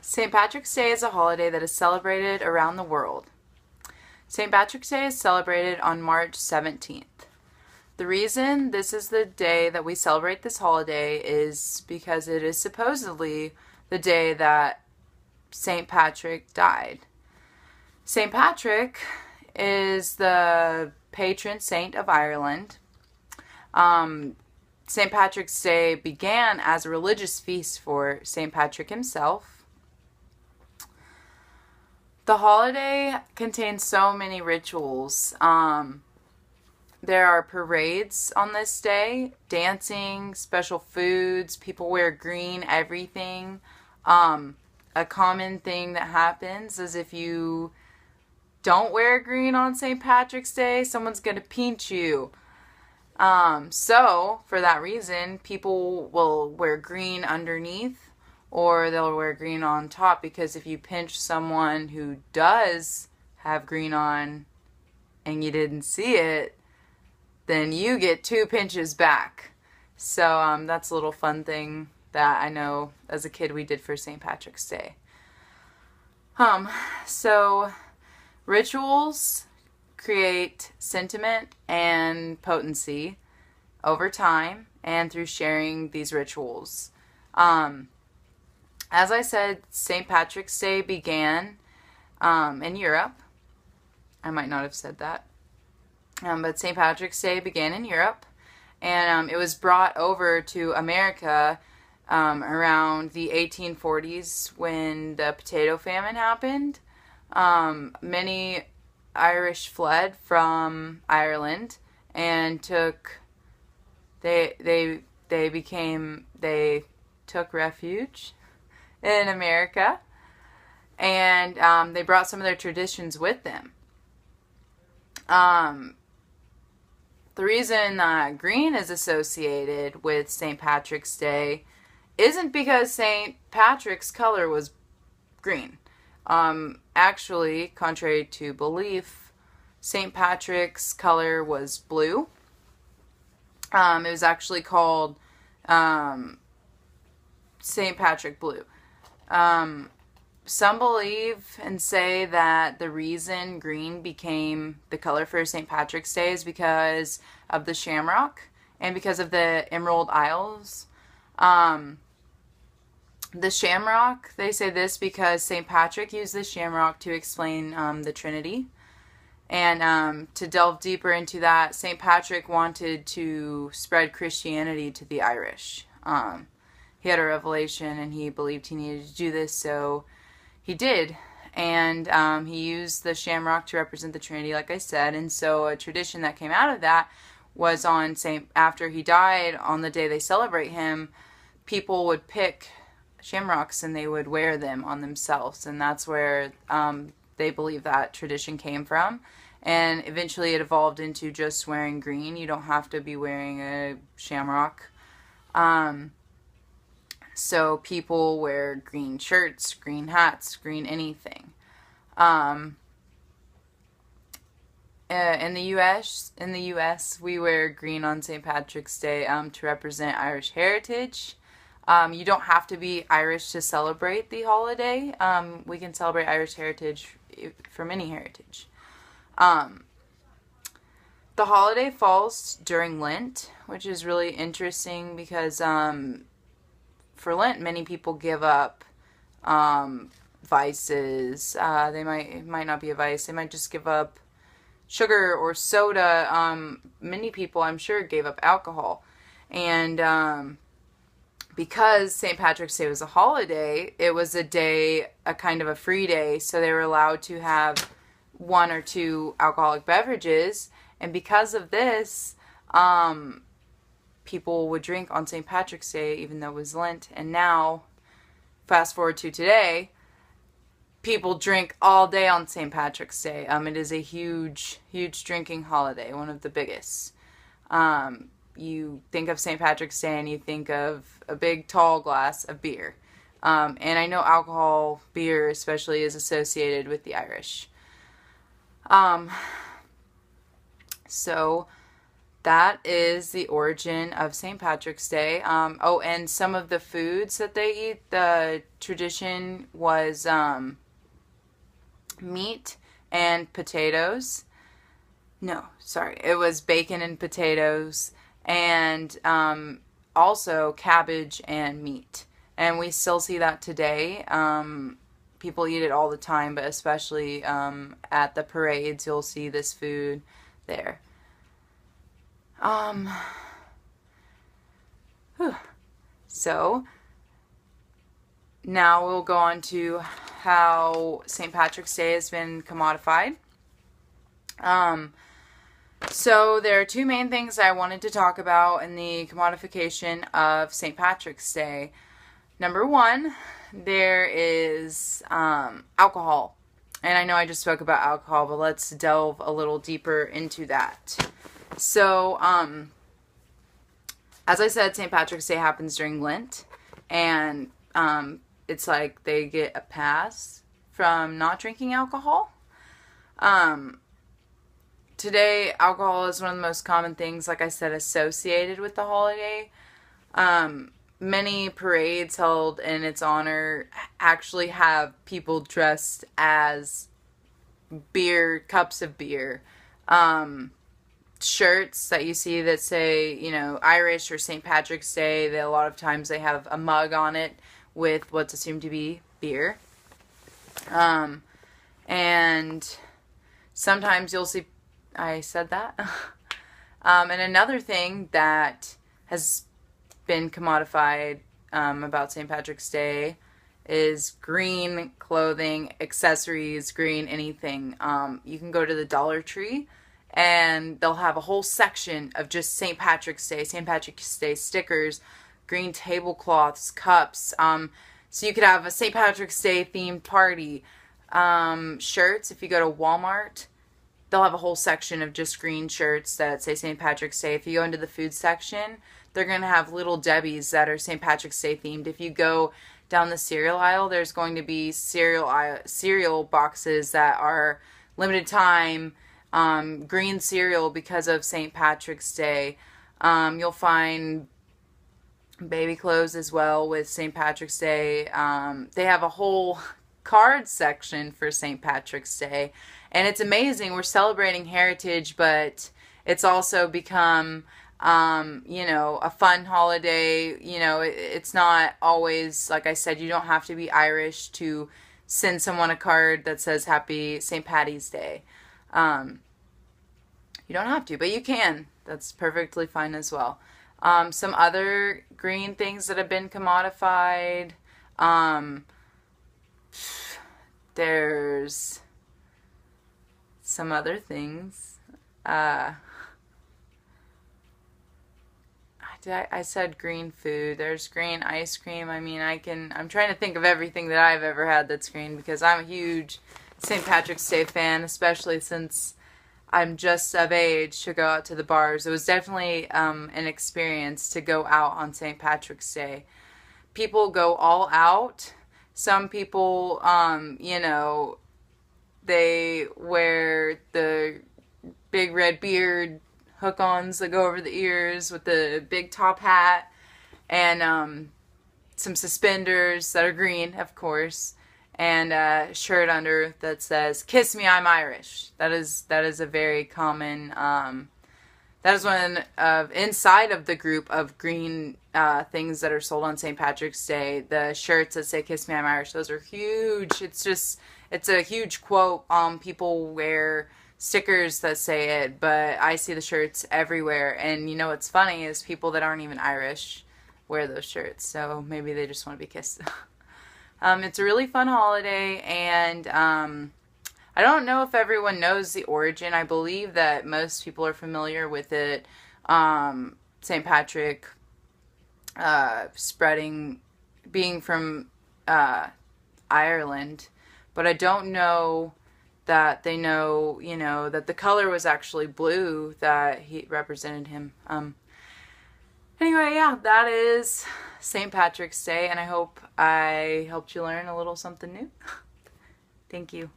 St. Patrick's Day is a holiday that is celebrated around the world. St. Patrick's Day is celebrated on March 17th. The reason this is the day that we celebrate this holiday is because it is supposedly the day that St. Patrick died. St. Patrick is the patron saint of Ireland. St. Patrick's Day began as a religious feast for St. Patrick himself. The holiday contains so many rituals. There are parades on this day, dancing, special foods, people wear green, everything. A common thing that happens is if you don't wear green on St. Patrick's Day, someone's going to pinch you. So, for that reason, people will wear green underneath, or they'll wear green on top, because if you pinch someone who does have green on and you didn't see it, then you get 2 pinches back. So that's a little fun thing that I know as a kid we did for St. Patrick's Day. So rituals create sentiment and potency over time and through sharing these rituals. As I said, St. Patrick's Day began in Europe. I might not have said that. But St. Patrick's Day began in Europe, and it was brought over to America around the 1840s when the potato famine happened. Many Irish fled from Ireland and took refuge in America, and they brought some of their traditions with them. The reason green is associated with St. Patrick's Day isn't because St. Patrick's color was green. Actually, contrary to belief, St. Patrick's color was blue. It was actually called St. Patrick Blue. Some believe and say that the reason green became the color for St. Patrick's Day is because of the shamrock and because of the Emerald Isles. The shamrock, they say this because St. Patrick used the shamrock to explain the Trinity. And to delve deeper into that, St. Patrick wanted to spread Christianity to the Irish. He had a revelation and he believed he needed to do this, so he did. And he used the shamrock to represent the Trinity, like I said. And so a tradition that came out of that was after he died, on the day they celebrate him, people would pick shamrocks and they would wear them on themselves. And that's where they believe that tradition came from. And eventually it evolved into just wearing green. You don't have to be wearing a shamrock. So people wear green shirts, green hats, green anything. In the U.S., we wear green on St. Patrick's Day to represent Irish heritage. You don't have to be Irish to celebrate the holiday. We can celebrate Irish heritage from any heritage. The holiday falls during Lent, which is really interesting because for Lent, many people give up vices. It might not be a vice. They might just give up sugar or soda. Many people, I'm sure, gave up alcohol. And because St. Patrick's Day was a holiday, it was a kind of a free day, so they were allowed to have 1 or 2 alcoholic beverages. And because of this, people would drink on St. Patrick's Day, even though it was Lent. And now, fast forward to today, people drink all day on St. Patrick's Day. It is a huge, huge drinking holiday, one of the biggest. You think of St. Patrick's Day and you think of a big, tall glass of beer. And I know alcohol, beer especially, is associated with the Irish. So that is the origin of St. Patrick's Day. Oh, and some of the foods that they eat, the tradition was meat and potatoes. No, sorry, it was bacon and potatoes, and also cabbage and meat. And we still see that today. People eat it all the time, but especially at the parades, you'll see this food there. So now we'll go on to how St. Patrick's Day has been commodified. So there are two main things I wanted to talk about in the commodification of St. Patrick's Day. Number one, there is alcohol. And I know I just spoke about alcohol, but let's delve a little deeper into that. So, as I said, St. Patrick's Day happens during Lent, and it's like they get a pass from not drinking alcohol. Today, alcohol is one of the most common things, like I said, associated with the holiday. Many parades held in its honor actually have people dressed as beer, cups of beer. Shirts that you see that say, you know, Irish or St. Patrick's Day, they, a lot of times they have a mug on it with what's assumed to be beer. And sometimes you'll see, I said that. And another thing that has been commodified about St. Patrick's Day is green clothing, accessories, green anything. You can go to the Dollar Tree and they'll have a whole section of just St. Patrick's Day stickers, green tablecloths, cups. So you could have a St. Patrick's Day themed party. Shirts, if you go to Walmart, they'll have a whole section of just green shirts that say St. Patrick's Day. If you go into the food section, they're going to have Little Debbie's that are St. Patrick's Day themed. If you go down the cereal aisle, there's going to be cereal boxes that are limited time, green cereal because of St. Patrick's Day. You'll find baby clothes as well with St. Patrick's Day. They have a whole card section for St. Patrick's Day. And it's amazing. We're celebrating heritage, but it's also become, you know, a fun holiday. You know, it's not always, like I said, you don't have to be Irish to send someone a card that says Happy St. Patty's Day. You don't have to, but you can. That's perfectly fine as well. Some other green things that have been commodified. There's some other things. I said green food. There's green ice cream. I mean, I'm trying to think of everything that I've ever had that's green because I'm a huge St. Patrick's Day fan, especially since I'm just of age to go out to the bars. It was definitely an experience to go out on St. Patrick's Day. People go all out. Some people, you know, they wear the big red beard hook-ons that go over the ears with the big top hat and some suspenders that are green, of course, and a shirt under that says "Kiss Me, I'm Irish." That is a very common. That is one of inside of the group of green things that are sold on St. Patrick's Day. The shirts that say "Kiss Me, I'm Irish." Those are huge. It's a huge quote. People wear stickers that say it, but I see the shirts everywhere. And you know what's funny is people that aren't even Irish wear those shirts. So maybe they just want to be kissed. It's a really fun holiday, and I don't know if everyone knows the origin. I believe that most people are familiar with it. St. Patrick being from Ireland, but I don't know that they know, you know, that the color was actually blue that he represented him. Anyway, yeah, that is St. Patrick's Day, and I hope I helped you learn a little something new. Thank you.